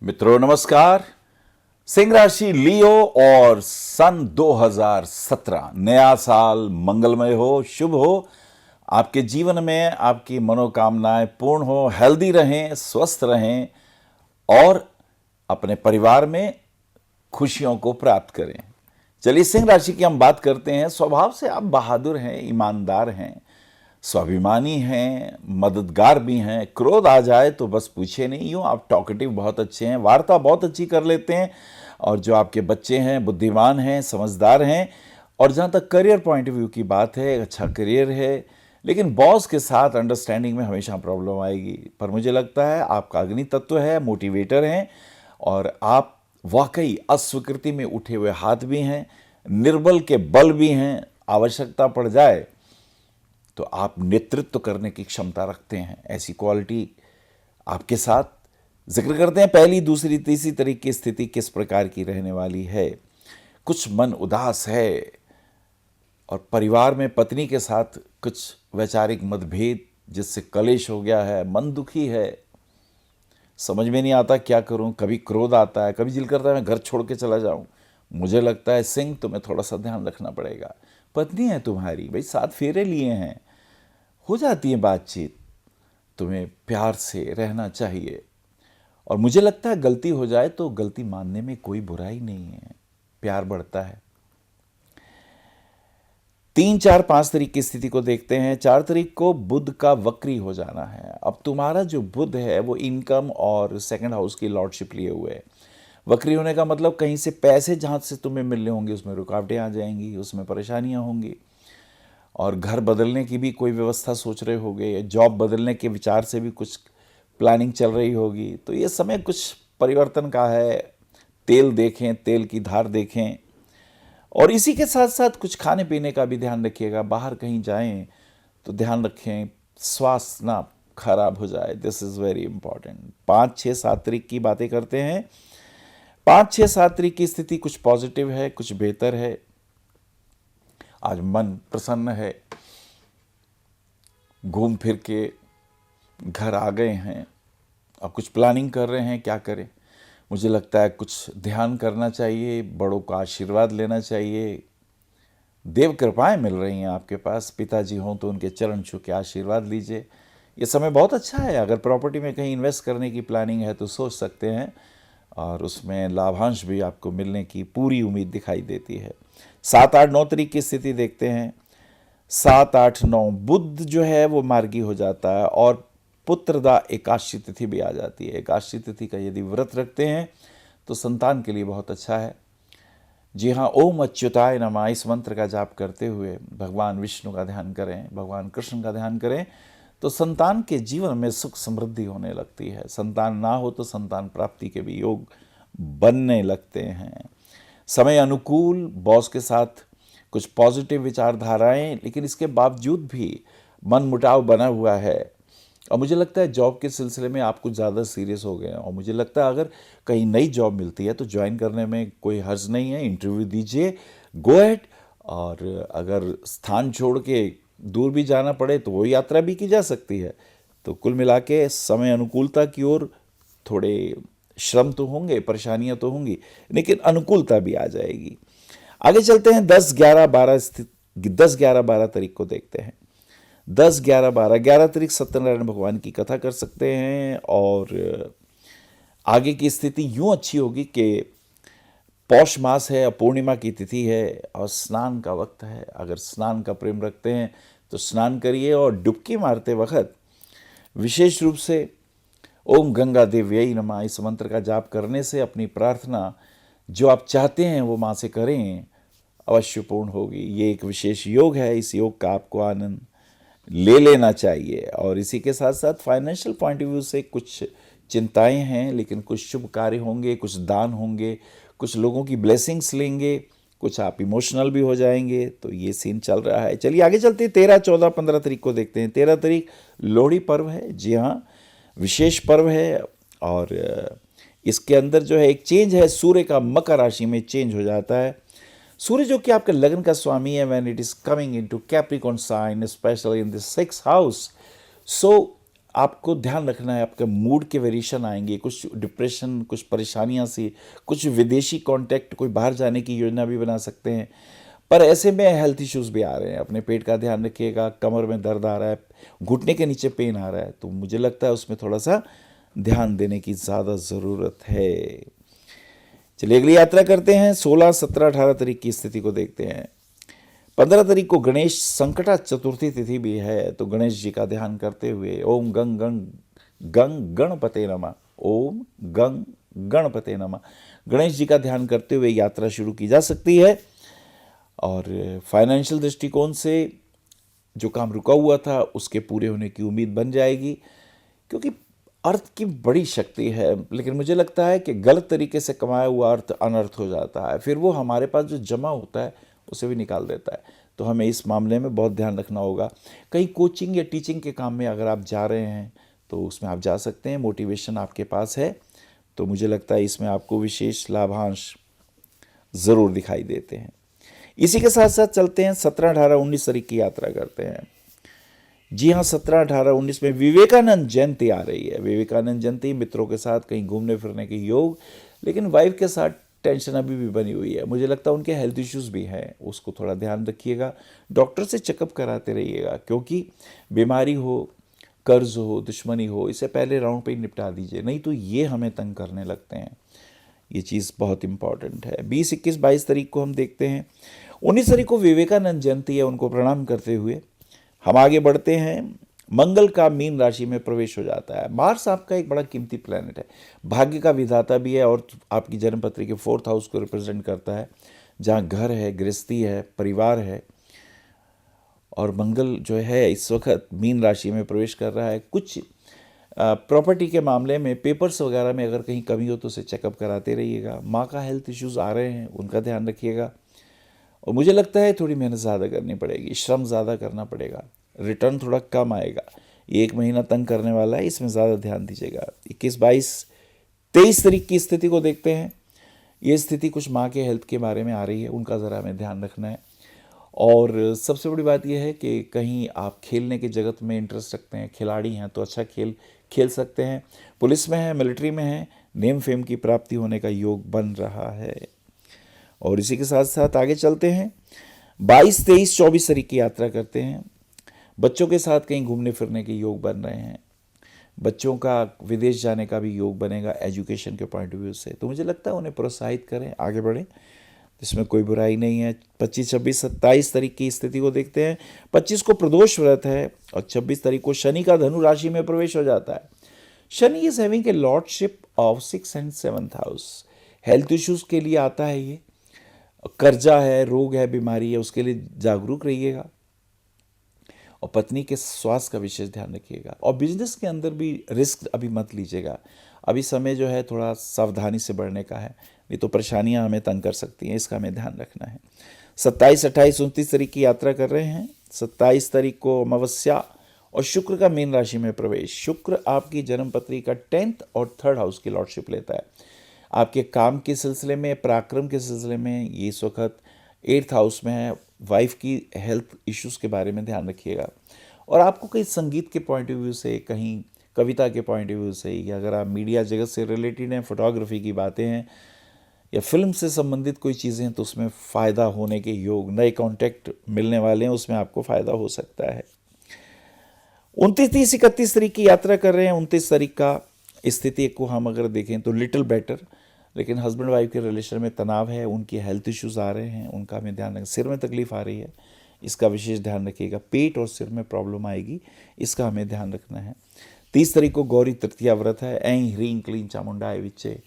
मित्रों नमस्कार। सिंह राशि लियो और सन 2017 नया साल मंगलमय हो, शुभ हो। आपके जीवन में आपकी मनोकामनाएं पूर्ण हो, हेल्दी रहें, स्वस्थ रहें और अपने परिवार में खुशियों को प्राप्त करें। चलिए सिंह राशि की हम बात करते हैं। स्वभाव से आप बहादुर हैं, ईमानदार हैं, स्वाभिमानी हैं, मददगार भी हैं। क्रोध आ जाए तो बस पूछे नहीं, यूँ आप टॉकेटिव बहुत अच्छे हैं, वार्ता बहुत अच्छी कर लेते हैं। और जो आपके बच्चे हैं बुद्धिमान हैं, समझदार हैं। और जहाँ तक करियर पॉइंट ऑफ व्यू की बात है, अच्छा करियर है, लेकिन बॉस के साथ अंडरस्टैंडिंग में हमेशा प्रॉब्लम आएगी। पर मुझे लगता है आपका अग्नि तत्व है, मोटिवेटर हैं और आप वाकई अस्वीकृति में उठे हुए हाथ भी हैं, निर्बल के बल भी हैं। आवश्यकता पड़ जाए तो आप नेतृत्व करने की क्षमता रखते हैं। ऐसी क्वालिटी आपके साथ। जिक्र करते हैं पहली, दूसरी, तीसरी तरीके की स्थिति किस प्रकार की रहने वाली है। कुछ मन उदास है और परिवार में पत्नी के साथ कुछ वैचारिक मतभेद जिससे कलेश हो गया है, मन दुखी है, समझ में नहीं आता क्या करूं। कभी क्रोध आता है, कभी दिल करता है मैं घर छोड़ के चला जाऊं। मुझे लगता है सिंह तुम्हें थोड़ा सा ध्यान रखना पड़ेगा। पत्नी है तुम्हारी, भाई 7 फेरे लिए हैं, हो जाती है बातचीत। तुम्हें प्यार से रहना चाहिए। और मुझे लगता है गलती हो जाए तो गलती मानने में कोई बुराई नहीं है, प्यार बढ़ता है। 3, 4, 5 तारीख की स्थिति को देखते हैं। 4 तारीख को बुध का वक्री हो जाना है। अब तुम्हारा जो बुध है वो इनकम और सेकंड हाउस की लॉर्डशिप लिए हुए है। वक्री होने का मतलब कहीं से पैसे जहाँ से तुम्हें मिलने होंगे उसमें रुकावटें आ जाएंगी, उसमें परेशानियां होंगी। और घर बदलने की भी कोई व्यवस्था सोच रहे होगे, जॉब बदलने के विचार से भी कुछ प्लानिंग चल रही होगी। तो ये समय कुछ परिवर्तन का है। तेल देखें, तेल की धार देखें। और इसी के साथ साथ कुछ खाने पीने का भी ध्यान रखिएगा। बाहर कहीं जाएं तो ध्यान रखें स्वास्थ्य ना खराब हो जाए। This is very important. 5, 6, 7 तारीख की बातें करते हैं। 5, 6, 7 तारीख की स्थिति कुछ पॉजिटिव है, कुछ बेहतर है। आज मन प्रसन्न है, घूम फिर के घर आ गए हैं। अब कुछ प्लानिंग कर रहे हैं क्या करें। मुझे लगता है कुछ ध्यान करना चाहिए, बड़ों का आशीर्वाद लेना चाहिए। देव कृपाएं मिल रही हैं आपके पास। पिताजी हों तो उनके चरण छू के आशीर्वाद लीजिए। ये समय बहुत अच्छा है। अगर प्रॉपर्टी में कहीं इन्वेस्ट करने की प्लानिंग है तो सोच सकते हैं और उसमें लाभांश भी आपको मिलने की पूरी उम्मीद दिखाई देती है। 7, 8, 9 तारीख की स्थिति देखते हैं। 7, 8, 9 बुध जो है वो मार्गी हो जाता है और पुत्रदा एकादशी तिथि भी आ जाती है। एकादशी तिथि का यदि व्रत रखते हैं तो संतान के लिए बहुत अच्छा है। जी हाँ, ओम अच्युताय नमः इस मंत्र का जाप करते हुए भगवान विष्णु का ध्यान करें, भगवान कृष्ण का ध्यान करें तो संतान के जीवन में सुख समृद्धि होने लगती है। संतान ना हो तो संतान प्राप्ति के भी योग बनने लगते हैं। समय अनुकूल, बॉस के साथ कुछ पॉजिटिव विचारधाराएं, लेकिन इसके बावजूद भी मन मुटाव बना हुआ है। और मुझे लगता है जॉब के सिलसिले में आप कुछ ज़्यादा सीरियस हो गए हैं। और मुझे लगता है अगर कहीं नई जॉब मिलती है तो ज्वाइन करने में कोई हर्ज नहीं है। इंटरव्यू दीजिए, गो अहेड। और अगर स्थान छोड़ के दूर भी जाना पड़े तो वो यात्रा भी की जा सकती है। तो कुल मिला के समय अनुकूलता की ओर थोड़े श्रम तो होंगे, परेशानियां तो होंगी, लेकिन अनुकूलता भी आ जाएगी। आगे चलते हैं। 10, 11, 12 10, 11, 12 तारीख को देखते हैं। 10, 11, 12, 11 तारीख सत्यनारायण भगवान की कथा कर सकते हैं। और आगे की स्थिति यूं अच्छी होगी कि पौष मास है, पूर्णिमा की तिथि है और स्नान का वक्त है। अगर स्नान का प्रेम रखते हैं तो स्नान करिए और डुबकी मारते वक्त विशेष रूप से ओम गंगा देव्यै नमः इस मंत्र का जाप करने से अपनी प्रार्थना जो आप चाहते हैं वो माँ से करें, अवश्य पूर्ण होगी। ये एक विशेष योग है, इस योग का आपको आनंद ले लेना चाहिए। और इसी के साथ साथ फाइनेंशियल पॉइंट ऑफ व्यू से कुछ चिंताएं हैं, लेकिन कुछ शुभ कार्य होंगे, कुछ दान होंगे, कुछ लोगों की ब्लेसिंग्स लेंगे, कुछ आप इमोशनल भी हो जाएंगे। तो ये सीन चल रहा है। चलिए आगे चलते हैं। 13, 14, 15 तारीख को देखते हैं। 13 तारीख लोहड़ी पर्व है। जी हाँ, विशेष पर्व है। और इसके अंदर जो है एक चेंज है। सूर्य का मकर राशि में चेंज हो जाता है। सूर्य जो कि आपके लगन का स्वामी है, when it is coming into Capricorn sign, specially in the 6th house, so आपको ध्यान रखना है, आपके मूड के वेरिएशन आएंगे, कुछ डिप्रेशन, कुछ परेशानियां सी, कुछ विदेशी कांटेक्ट, कोई बाहर जाने की योजना भी बना सकते हैं। पर ऐसे में हेल्थ इश्यूज भी आ रहे हैं। अपने पेट का ध्यान रखिएगा, कमर में दर्द आ रहा है, घुटने के नीचे पेन आ रहा है, तो मुझे लगता है उसमें थोड़ा सा ध्यान देने की ज़्यादा ज़रूरत है। चलिए अगली यात्रा करते हैं। 16, 17, 18 तारीख की स्थिति को देखते हैं। 15 तारीख को गणेश संकटा चतुर्थी तिथि भी है, तो गणेश जी का ध्यान करते हुए ओम गंग गंग गंग गणपते नमः, ओम गंग गणपते नमः, गणेश जी का ध्यान करते हुए यात्रा शुरू की जा सकती है। और फाइनेंशियल दृष्टिकोण से जो काम रुका हुआ था उसके पूरे होने की उम्मीद बन जाएगी, क्योंकि अर्थ की बड़ी शक्ति है। लेकिन मुझे लगता है कि गलत तरीके से कमाया हुआ अर्थ अनर्थ हो जाता है, फिर वो हमारे पास जो जमा होता है उसे भी निकाल देता है। तो हमें इस मामले में बहुत ध्यान रखना होगा। कहीं कोचिंग या टीचिंग के काम में अगर आप जा रहे हैं तो उसमें आप जा सकते हैं, मोटिवेशन आपके पास है, तो मुझे लगता है इसमें आपको विशेष लाभांश ज़रूर दिखाई देते हैं। इसी के साथ साथ चलते हैं 17, 18, 19 तारीख की यात्रा करते हैं। जी हाँ, 17, 18, 19 में विवेकानंद जयंती आ रही है। विवेकानंद जयंती, मित्रों के साथ कहीं घूमने फिरने के योग, लेकिन वाइफ के साथ टेंशन अभी भी बनी हुई है। मुझे लगता है उनके हेल्थ इश्यूज भी हैं, उसको थोड़ा ध्यान रखिएगा। डॉक्टर से चेकअप कराते रहिएगा, क्योंकि बीमारी हो, कर्ज हो, दुश्मनी हो, इसे पहले राउंड पे ही निपटा दीजिए, नहीं तो ये हमें तंग करने लगते हैं। ये चीज़ बहुत इंपॉर्टेंट है। 20, 21, 22 तारीख को हम देखते हैं। 19 तारीख को विवेकानंद जयंती है, उनको प्रणाम करते हुए हम आगे बढ़ते हैं। मंगल का मीन राशि में प्रवेश हो जाता है। मार्स आपका एक बड़ा कीमती प्लैनेट है, भाग्य का विधाता भी है, और आपकी जन्मपत्री के 4th हाउस को रिप्रेजेंट करता है, जहाँ घर है, गृहस्थी है, परिवार है। और मंगल जो है इस वक्त मीन राशि में प्रवेश कर रहा है। कुछ प्रॉपर्टी के मामले में, पेपर्स वगैरह में अगर कहीं कमी हो तो उसे चेकअप कराते रहिएगा। माँ का हेल्थ इश्यूज़ आ रहे हैं, उनका ध्यान रखिएगा। और मुझे लगता है थोड़ी मेहनत ज़्यादा करनी पड़ेगी, श्रम ज़्यादा करना पड़ेगा, रिटर्न थोड़ा कम आएगा। ये 1 महीना तंग करने वाला है, इसमें ज़्यादा ध्यान दीजिएगा। 21, 22, 23 तारीख की स्थिति को देखते हैं। ये स्थिति कुछ माँ के हेल्थ के बारे में आ रही है, उनका ज़रा हमें ध्यान रखना है। और सबसे बड़ी बात यह है कि कहीं आप खेलने के जगत में इंटरेस्ट रखते हैं, खिलाड़ी हैं, तो अच्छा खेल खेल सकते हैं। पुलिस में है, मिलिट्री में है, नेम फेम की प्राप्ति होने का योग बन रहा है। और इसी के साथ साथ आगे चलते हैं। 22, 23, 24 तारीख की यात्रा करते हैं। बच्चों के साथ कहीं घूमने फिरने के योग बन रहे हैं। बच्चों का विदेश जाने का भी योग बनेगा एजुकेशन के पॉइंट ऑफ व्यू से, तो मुझे लगता है उन्हें प्रोत्साहित करें, आगे बढ़ें, इसमें कोई बुराई नहीं है। 25, 26, 27 तारीख की स्थिति को देखते हैं। 25 को प्रदोष व्रत है, और 26 तारीख को शनि का धनु राशि में प्रवेश हो जाता है। Shani is having a lordship of 6th and 7th house. Health issues के लिए आता है, ये कर्जा है, रोग है, बीमारी है, उसके लिए जागरूक रहिएगा। और पत्नी के स्वास्थ्य का विशेष ध्यान रखिएगा। और बिजनेस के अंदर भी रिस्क अभी मत लीजिएगा, अभी समय जो है थोड़ा सावधानी से बढ़ने का है, नहीं तो परेशानियां हमें तंग कर सकती हैं, इसका हमें ध्यान रखना है। 27, 28, 29 तारीख की यात्रा कर रहे हैं। 27 तारीख को अमावस्या और शुक्र का मीन राशि में प्रवेश। शुक्र आपकी जन्मपत्री का 10th और 3rd हाउस की लॉर्डशिप लेता है। आपके काम के सिलसिले में, पराक्रम के सिलसिले में ये इस वक्त 8th हाउस में है। वाइफ की हेल्थ इश्यूज़ के बारे में ध्यान रखिएगा। और आपको कहीं संगीत के पॉइंट ऑफ व्यू से, कहीं कविता के पॉइंट ऑफ व्यू से, या अगर आप मीडिया जगत से रिलेटेड हैं, फोटोग्राफी की बातें हैं, या फिल्म से संबंधित कोई चीज़ें हैं, तो उसमें फ़ायदा होने के योग, नए कॉन्टैक्ट मिलने वाले हैं, उसमें आपको फ़ायदा हो सकता है। 29, 30, 31 तारीख की यात्रा कर रहे हैं। 29 तारीख का स्थिति को हम अगर देखें तो लिटिल बेटर, लेकिन हस्बैंड वाइफ के रिलेशन में तनाव है, उनकी हेल्थ इश्यूज़ आ रहे हैं, उनका हमें ध्यान रखें। सिर में तकलीफ आ रही है, इसका विशेष ध्यान रखिएगा। पेट और सिर में प्रॉब्लम आएगी, इसका हमें ध्यान रखना है। 30 तारीख को गौरी तृतीया व्रत है। ऐं ह्रीं क्लीं चामुंडाय विच्चे,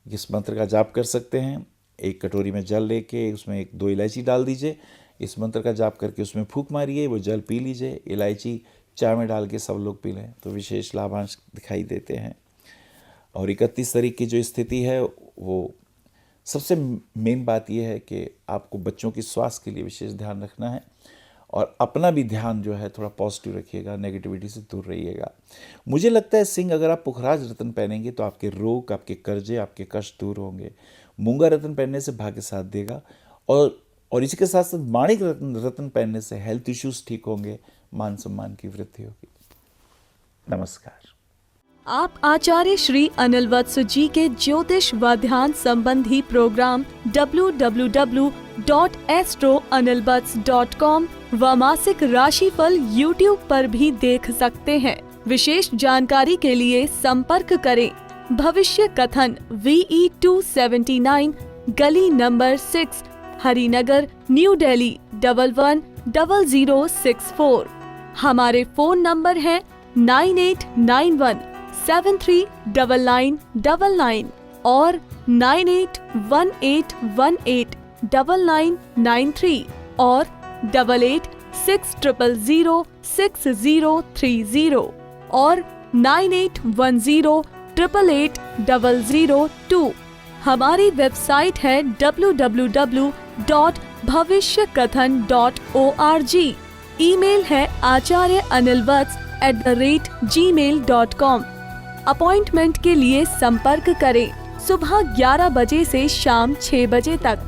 इस मंत्र का जाप कर सकते हैं। एक कटोरी में जल लेके उसमें 1-2 इलायची डाल दीजिए, इस मंत्र का जाप करके उसमें फूंक मारिए, वो जल पी लीजिए। इलायची चाय में डाल के सब लोग पी लें तो विशेष लाभांश दिखाई देते हैं। और 31 तारीख की जो स्थिति है, वो सबसे मेन बात यह है कि आपको बच्चों की स्वास्थ्य के लिए विशेष ध्यान रखना है, और अपना भी ध्यान जो है थोड़ा पॉजिटिव रखिएगा, नेगेटिविटी से दूर रहिएगा। मुझे लगता है सिंह, अगर आप पुखराज रत्न पहनेंगे तो आपके रोग, आपके कर्जे, आपके कष्ट दूर होंगे। मूंगा रत्न पहनने से भाग्य साथ देगा। और इसी के साथ साथ माणिक रत्न पहनने से हेल्थ इश्यूज ठीक होंगे, मान सम्मान की वृद्धि होगी। नमस्कार। आप आचार्य श्री अनिल वत्स जी के ज्योतिष व ध्यान संबंधी प्रोग्राम www.astroanilvats.com व मासिक राशिफल YouTube पर भी देख सकते हैं। विशेष जानकारी के लिए संपर्क करें भविष्य कथन VE 279 गली नंबर 6 हरिनगर न्यू दिल्ली 110064। हमारे फोन नंबर है 9891739999 और 9818189993 और 8860006030 और 9810880002। हमारी वेबसाइट है www.bhavishyakathan.org। ईमेल है acharyaanilvats@gmail.com। अपॉइंटमेंट के लिए संपर्क करें सुबह 11 बजे से शाम 6 बजे तक।